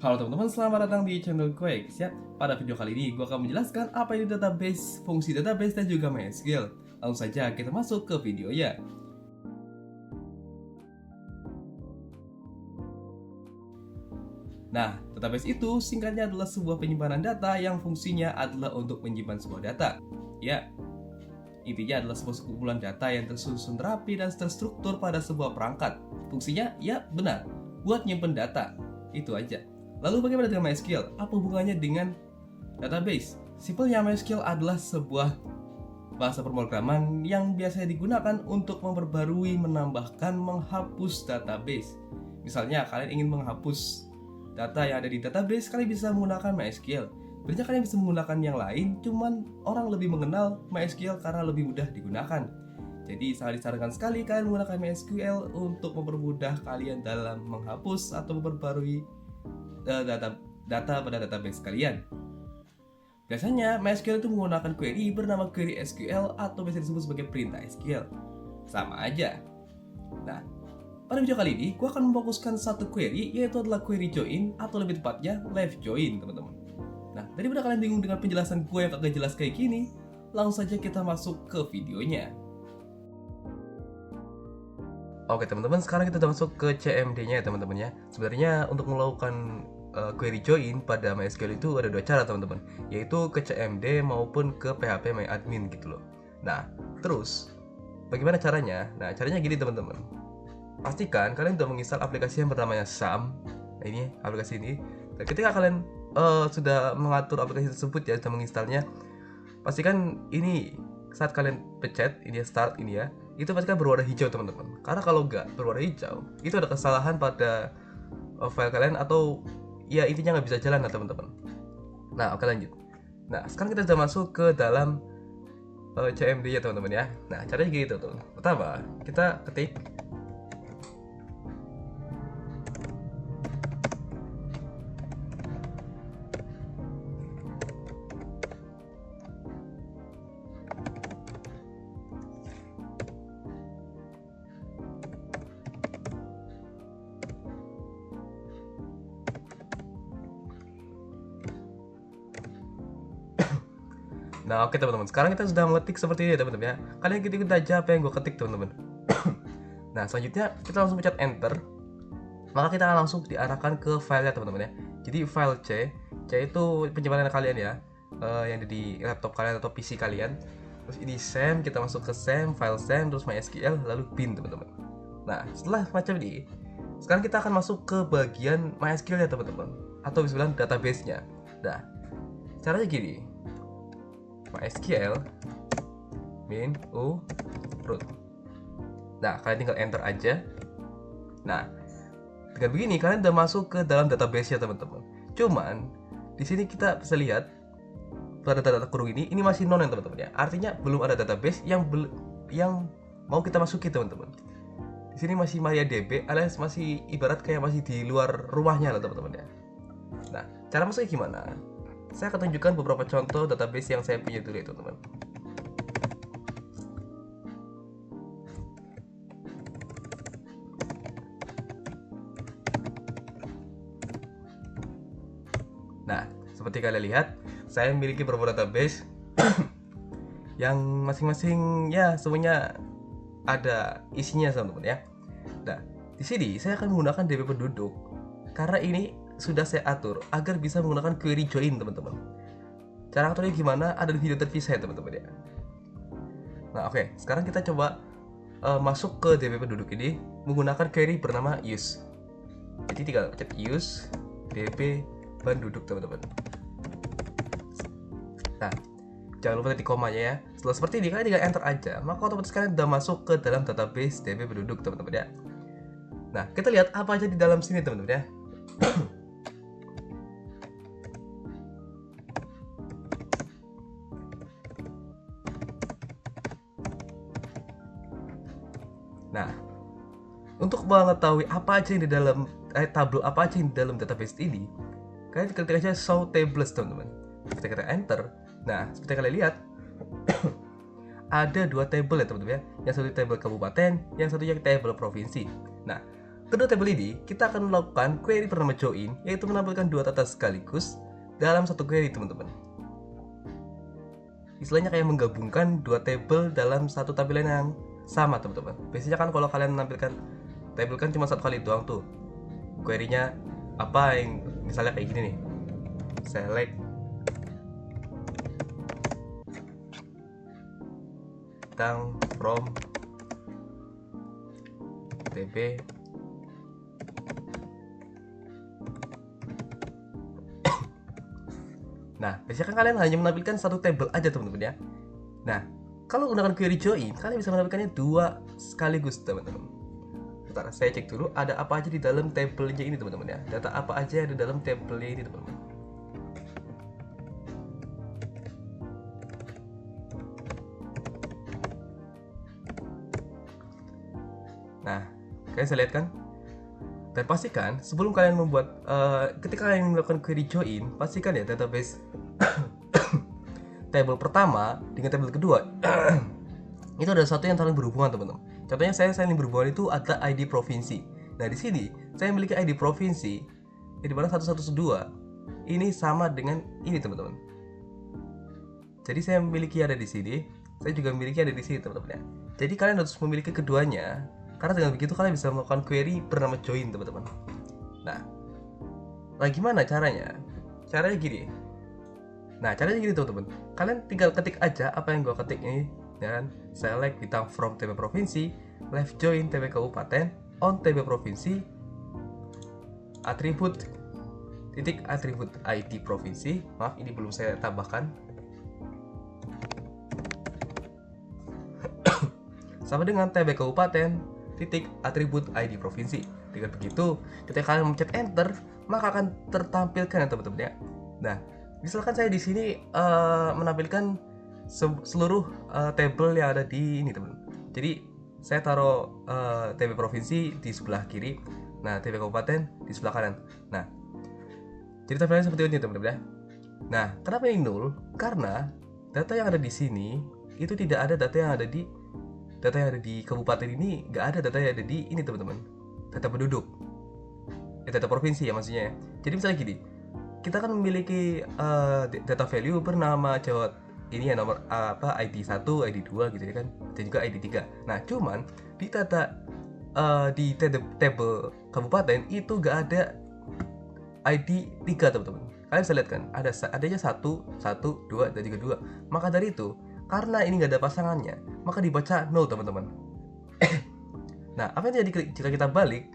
Halo teman-teman, selamat datang di channel gue ya. Pada video kali ini, gue akan menjelaskan apa itu database, fungsi database, dan juga MySQL. Langsung saja kita masuk ke videonya. Nah, database itu singkatnya adalah sebuah penyimpanan data yang fungsinya adalah untuk menyimpan sebuah data. Ya, intinya adalah sebuah kumpulan data yang tersusun rapi dan terstruktur pada sebuah perangkat. Fungsinya, ya benar, buat nyimpen data. Itu aja. Lalu bagaimana dengan MySQL? Apa hubungannya dengan database? Simpelnya MySQL adalah sebuah bahasa pemrograman yang biasanya digunakan untuk memperbarui, menambahkan, menghapus database. Misalnya kalian ingin menghapus data yang ada di database, kalian bisa menggunakan MySQL. Berarti kalian bisa menggunakan yang lain, cuman orang lebih mengenal MySQL karena lebih mudah digunakan. Jadi sangat disarankan sekali kalian menggunakan MySQL untuk mempermudah kalian dalam menghapus atau memperbarui data pada database kalian. Biasanya MySQL itu menggunakan query bernama query SQL atau bisa disebut sebagai perintah SQL. Sama aja. Nah, pada video kali ini, gue akan memfokuskan satu query, yaitu adalah query join, atau lebih tepatnya left join, teman-teman. Nah, daripada kalian bingung dengan penjelasan gue yang agak jelas kayak gini, langsung saja kita masuk ke videonya. Oke teman-teman, sekarang kita udah masuk ke CMD-nya ya teman-teman ya. Sebenarnya untuk melakukan query join pada MySQL itu ada dua cara teman-teman, yaitu ke CMD maupun ke PHP MyAdmin gitu loh. Nah, terus bagaimana caranya? Nah, caranya gini teman-teman. Pastikan kalian sudah menginstal aplikasi yang bernamanya SAM. Nah, ini aplikasi ini. Dan ketika kalian sudah mengatur aplikasi tersebut ya, sudah menginstalnya, pastikan ini saat kalian pencet ini ya, start ini ya, itu pastikan berwarna hijau teman-teman. Karena kalau nggak berwarna hijau, itu ada kesalahan pada file kalian atau ya intinya nggak bisa jalan lah teman-teman. Nah oke lanjut. Nah sekarang kita sudah masuk ke dalam CMD ya teman-teman ya. Nah caranya gitu tuh. Pertama kita ketik Nah oke teman-teman, sekarang kita sudah mengetik seperti ini ya teman-teman ya. Kalian ketik aja apa yang gue ketik teman-teman. Nah selanjutnya kita langsung pencet enter. Maka kita langsung diarahkan ke filenya teman-teman ya. Jadi file C itu penyimpanan kalian ya, yang ada di laptop kalian atau PC kalian. Terus ini SAM, kita masuk ke SAM, file SAM, terus MySQL, lalu bin teman-teman. Nah setelah macam ini, sekarang kita akan masuk ke bagian MySQL ya teman-teman, atau bisa bilang database-nya. Nah caranya gini, MySQL min u root. Nah kalian tinggal enter aja. Nah dengan begini kalian udah masuk ke dalam database ya teman-teman. Cuman di sini kita bisa lihat pada data kurung ini masih non ya teman-teman ya. Artinya belum ada database yang mau kita masuki teman-teman. Di sini masih MariaDB alias masih ibarat kayak masih di luar rumahnya lah teman-teman ya. Nah cara masuknya gimana? Saya akan tunjukkan beberapa contoh database yang saya punya dulu ya teman-teman. Nah, seperti kalian lihat, saya memiliki beberapa database yang masing-masing ya semuanya ada isinya teman-teman ya. Nah, di sini saya akan menggunakan DB penduduk karena ini sudah saya atur agar bisa menggunakan query join teman-teman. Cara aturnya gimana ada di video terpisah ya teman-teman ya. Nah oke, sekarang kita coba masuk ke DB penduduk ini menggunakan query bernama use. Jadi tinggal pencet use DB penduduk teman-teman. Nah jangan lupa titik komanya ya. Setelah seperti ini kalian tinggal enter aja, maka otomatis kalian udah masuk ke dalam database DB penduduk teman-teman ya. Nah kita lihat apa aja di dalam sini teman-teman ya. Nah, untuk mengetahui apa aja yang di dalam tabel apa aja yang di dalam database ini, kalian ketik aja show tables teman-teman. Ketika kita enter, nah seperti kalian lihat ada dua table ya teman-teman ya. Yang satu table kabupaten, yang satunya table provinsi. Nah, kedua tabel ini kita akan melakukan query bernama join, yaitu menampilkan dua data sekaligus dalam satu query, teman-teman. Istilahnya kayak menggabungkan dua tabel dalam satu tampilan yang sama, teman-teman. Biasanya kan kalau kalian menampilkan tabel kan cuma satu kali doang tuh. Query-nya apa yang misalnya kayak gini nih. Select down from TB Nah, biasanya kan kalian hanya menampilkan satu tabel aja, teman-teman ya. Nah, kalau menggunakan query join, kalian bisa menampilkannya dua sekaligus, teman-teman. Bentar, saya cek dulu ada apa aja di dalam tabelnya ini, teman-teman ya. Data apa aja ada dalam tabelnya ini, teman-teman. Nah, kalian bisa lihat kan? Dan pastikan sebelum kalian membuat, ketika kalian melakukan query join, pastikan ya database tabel pertama dengan tabel kedua itu ada satu yang saling berhubungan, teman-teman. Contohnya saya saling berhubungan itu ada ID provinsi. Nah, di sini saya memiliki ID provinsi di mana 112 ini sama dengan ini, teman-teman. Jadi saya memiliki ada di sini, saya juga memiliki ada di sini, teman-teman ya. Jadi kalian harus memiliki keduanya. Karena dengan begitu kalian bisa melakukan query bernama join, teman-teman. Nah, gimana caranya? Caranya gini. Nah, caranya gini, teman-teman. Kalian tinggal ketik aja apa yang gua ketik ini, dan select bintang from TB provinsi, left join TB kabupaten, on TB provinsi, atribut titik atribut ID provinsi. Maaf, ini belum saya tambahkan. Sama dengan TB kabupaten titik atribut ID provinsi. Dengan begitu, ketika kalian mencet enter, maka akan tertampilkan ya, teman-teman ya. Nah, misalkan saya di sini menampilkan seluruh tabel yang ada di ini, teman. Jadi saya taruh TB provinsi di sebelah kiri, nah TB kabupaten di sebelah kanan. Nah, jadi tampilannya seperti ini, teman-teman ya. Nah, kenapa ini nol? Karena data yang ada di sini itu tidak ada data yang ada di kabupaten ini, nggak ada data yang ada di ini, teman-teman. Data penduduk, data provinsi ya maksudnya ya. Jadi misalnya gini, kita kan memiliki data value bernama Jawa ini ya, nomor ID 1, ID 2 gitu ya kan, dan juga ID 3. Nah, cuman di data di table kabupaten itu nggak ada ID 3, teman-teman. Kalian bisa lihat kan, adanya 1, 2, dan juga 2. Maka dari itu, karena ini nggak ada pasangannya, maka dibaca 0, teman-teman. Nah, apa yang terjadi jika kita balik?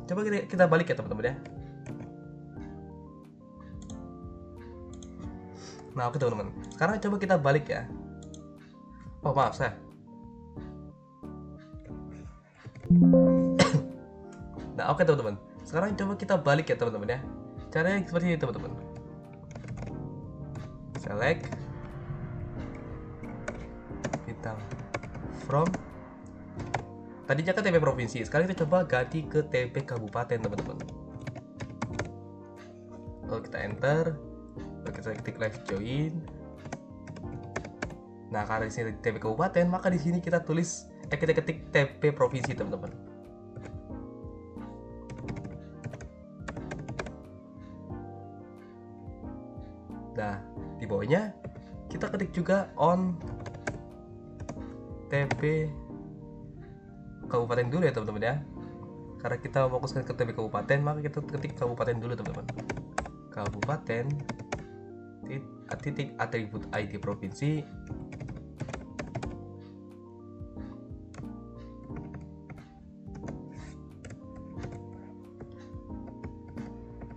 Coba kita balik ya, teman-teman ya. Nah, oke, teman-teman. Sekarang coba kita balik ya. Oh, maaf saya. Nah, oke, teman-teman. Sekarang coba kita balik ya, teman-teman ya. Caranya seperti ini, teman-teman. Select bintang from, tadinya ke TB provinsi, sekarang kita coba ganti ke TB kabupaten, teman-teman. Lalu kita enter, lalu kita ketik left join. Nah, karena di sini TB kabupaten, maka di sini kita kita ketik TB provinsi, teman-teman. Nah, di bawahnya kita ketik juga on TB kabupaten dulu ya, teman-teman ya. Karena kita fokuskan ke TB kabupaten, maka kita ketik kabupaten dulu, teman-teman. Kabupaten titik atribut ID provinsi,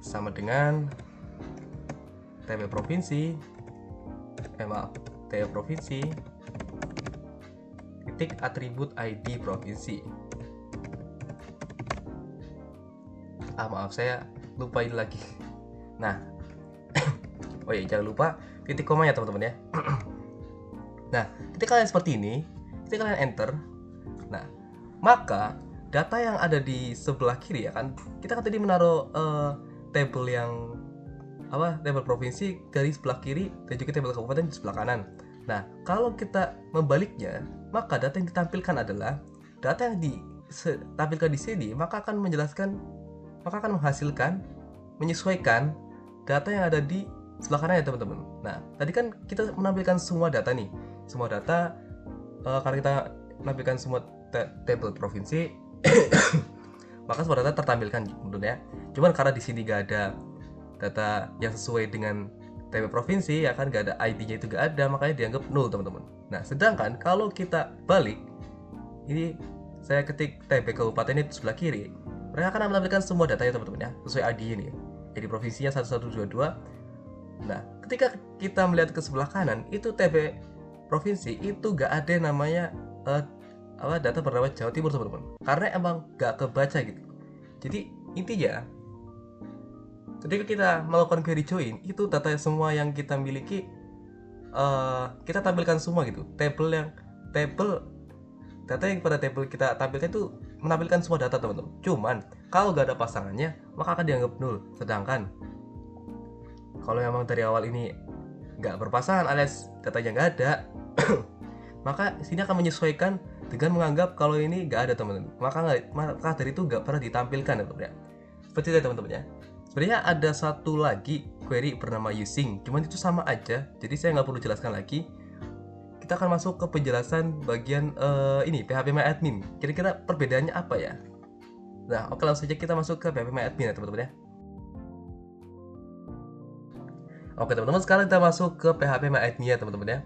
sama dengan TB provinsi, TB provinsi titik atribut ID provinsi. Maaf, saya lupa ini lagi. Nah, oh iya, jangan lupa titik komanya, teman-teman ya. Nah, ketika kalian seperti ini, ketika kalian enter, nah, maka data yang ada di sebelah kiri ya kan, kita kan tadi menaruh tabel yang tabel provinsi dari sebelah kiri dan juga tabel kabupaten di sebelah kanan. Nah, kalau kita membaliknya, maka data yang ditampilkan adalah data yang di tampilkan di sini, maka akan menghasilkan, menyesuaikan data yang ada di sebelah kanan ya teman-teman. Nah, tadi kan kita menampilkan semua data nih. Semua data, karena kita menampilkan semua tabel provinsi, maka semua data tertampilkan tentunya. Cuman karena di sini gak ada data yang sesuai dengan tabel provinsi, ya kan, gak ada ID-nya, itu gak ada, makanya dianggap null teman-teman. Nah, sedangkan kalau kita balik, ini saya ketik TB kabupaten itu sebelah kiri, mereka akan menampilkan semua datanya teman-teman ya, sesuai ID ini. Jadi provinsinya 1122. Nah, ketika kita melihat ke sebelah kanan, itu TB provinsi itu gak ada namanya data bernama Jawa Timur teman-teman, karena emang gak kebaca gitu. Jadi intinya, ketika kita melakukan query join, itu data semua yang kita miliki kita tampilkan semua gitu. Data yang pada tabel kita tampilkan itu menampilkan semua data teman-teman. Cuman kalau gak ada pasangannya, maka akan dianggap null. Sedangkan kalau memang dari awal ini gak berpasangan alias datanya gak ada, maka sini akan menyesuaikan dengan menganggap kalau ini gak ada teman-teman. Maka dari itu gak pernah ditampilkan ya teman-teman ya. Seperti itu teman-teman ya. Sebenarnya ada satu lagi query bernama using, cuman itu sama aja, jadi saya nggak perlu jelaskan lagi. Kita akan masuk ke penjelasan bagian ini phpMyAdmin. Kira-kira perbedaannya apa ya? Nah, oke, langsung saja kita masuk ke phpMyAdmin ya teman-teman ya. Oke teman-teman, sekarang kita masuk ke phpMyAdmin ya teman-teman ya.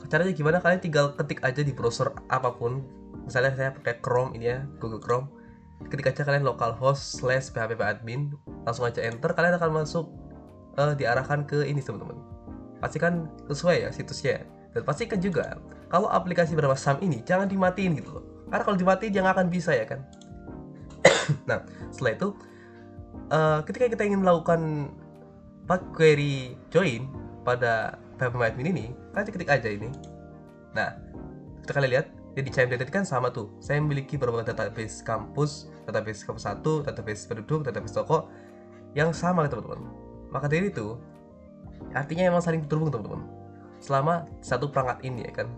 Caranya gimana? Kalian tinggal ketik aja di browser apapun. Misalnya saya pakai Chrome ini ya, Google Chrome. Ketik aja kalian localhost/phpMyAdmin, langsung aja enter, kalian akan masuk diarahkan ke ini teman-teman. Pastikan sesuai ya situsnya, dan pastikan juga kalau aplikasi bernama SAM ini jangan dimatiin gitu loh, karena kalau dimatiin jangan akan bisa ya kan. Nah, setelah itu ketika kita ingin melakukan query join pada phpMyAdmin ini, kalian ketik aja ini. Nah, kita kalian lihat di CMD tadi kan sama tuh. Saya memiliki beberapa database kampus 1, database penduduk, database toko yang sama teman-teman. Maka dari itu artinya memang saling terhubung teman-teman selama satu perangkat ini ya kan.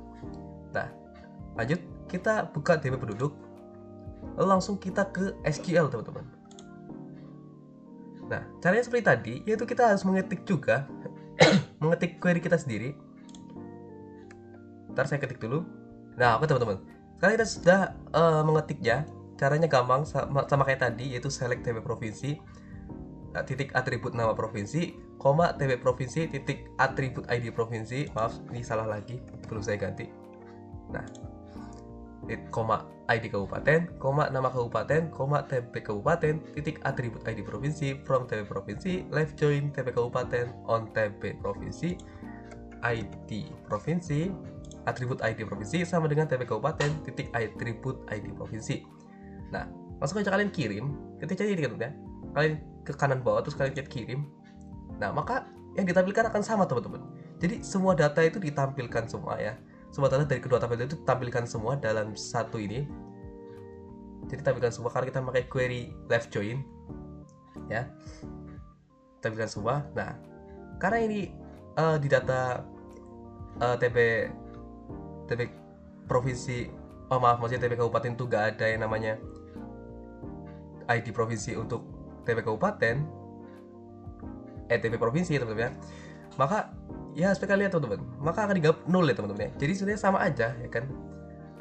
Nah, lanjut kita buka DB penduduk, lalu langsung kita ke SQL teman-teman. Nah, caranya seperti tadi, yaitu kita harus mengetik juga mengetik query kita sendiri. Ntar saya ketik dulu. Nah, oke teman-teman, sekarang kita sudah mengetiknya. Caranya gampang, sama kayak tadi, yaitu select TB provinsi, titik atribut nama provinsi, koma TB provinsi, titik atribut ID provinsi. Maaf, ini salah lagi, belum saya ganti. Nah, koma ID kabupaten, koma nama kabupaten, koma TB kabupaten, titik atribut ID provinsi, from TB provinsi, left join TB kabupaten, on TB provinsi, ID provinsi, atribut ID provinsi sama dengan TB kabupaten, titik atribut ID provinsi. Nah, langsung aja kalian kirim. Ketika ini kan ya, kalian ke kanan bawah terus kalian klik kirim. Nah, maka yang ditampilkan akan sama teman-teman. Jadi semua data itu ditampilkan semua ya. Semua data dari kedua tabel itu ditampilkan semua dalam satu ini. Jadi tampilkan semua karena kita pakai query left join ya. Tampilkan semua. Nah, karena ini di data TB provinsi, maksudnya TB kabupaten itu gak ada yang namanya ID provinsi untuk TB kabupaten, TB provinsi teman-teman ya. Maka ya seperti lihat teman-teman, maka akan dianggap null ya teman-teman ya. Jadi sebenarnya sama aja ya kan,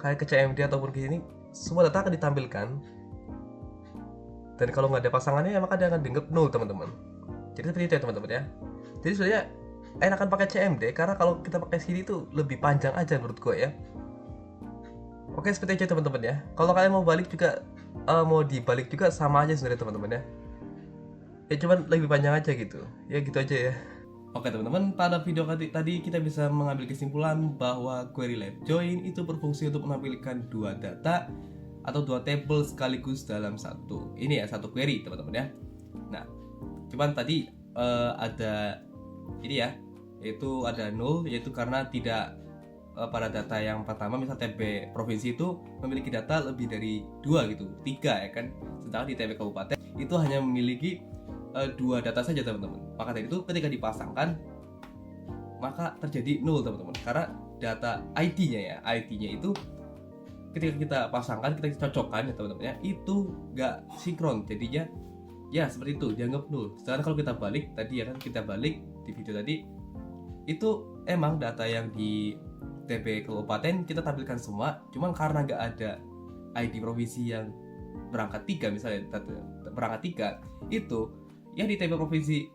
kayak ke CMD ataupun ke sini, semua data akan ditampilkan, dan kalau nggak ada pasangannya ya maka dia akan dianggap null teman-teman. Jadi seperti itu ya teman-teman ya. Jadi sebenarnya enakan pakai CMD karena kalau kita pakai sini tuh lebih panjang aja menurut gue ya. Oke, seperti itu teman-teman ya. Kalau kalian mau balik juga, mau dibalik juga sama aja sebenarnya teman-teman ya. Ya cuman lebih panjang aja gitu. Ya gitu aja ya. Oke teman-teman, pada video tadi kita bisa mengambil kesimpulan bahwa query left join itu berfungsi untuk menampilkan dua data atau dua table sekaligus dalam satu query teman-teman ya. Nah, cuman tadi ada ini ya, yaitu ada null, yaitu karena tidak pada data yang pertama, misal TB provinsi itu memiliki data lebih dari 2 gitu, 3 ya kan. Sedangkan di TB kabupaten itu hanya memiliki 2 data saja teman-teman. Maka dari itu ketika dipasangkan maka terjadi null teman-teman, karena data ID-nya itu ketika kita pasangkan, kita cocokkan ya teman-teman ya, itu nggak sinkron, jadinya ya seperti itu, dianggap null. Sedangkan kalau kita balik tadi ya kan, kita balik di video tadi, itu emang data yang di TP kabupaten kita tampilkan semua, cuman karena nggak ada ID provinsi yang berangkat 3 misalnya, berangkat 3 itu ya di TP provinsi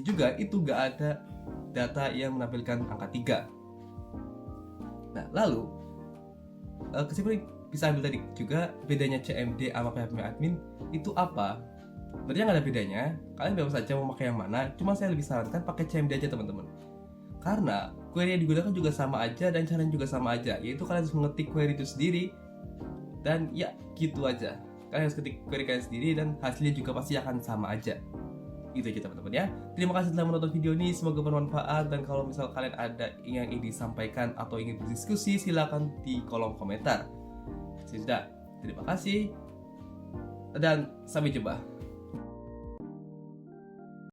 juga itu nggak ada data yang menampilkan angka 3. Nah lalu kesimpulan bisa ambil tadi juga, bedanya CMD sama PHP admin itu apa? Berarti nggak ada bedanya, kalian bebas saja mau pakai yang mana, cuma saya lebih sarankan pakai CMD aja teman-teman, karena query yang digunakan juga sama aja dan caranya juga sama aja, yaitu kalian harus mengetik query itu sendiri dan ya gitu aja. Kalian harus ketik query kalian sendiri dan hasilnya juga pasti akan sama aja. Itu aja teman-teman ya. Terima kasih telah menonton video ini, semoga bermanfaat, dan kalau misal kalian ada yang ingin disampaikan atau ingin berdiskusi, silakan di kolom komentar. Sudah, terima kasih dan sampai jumpa.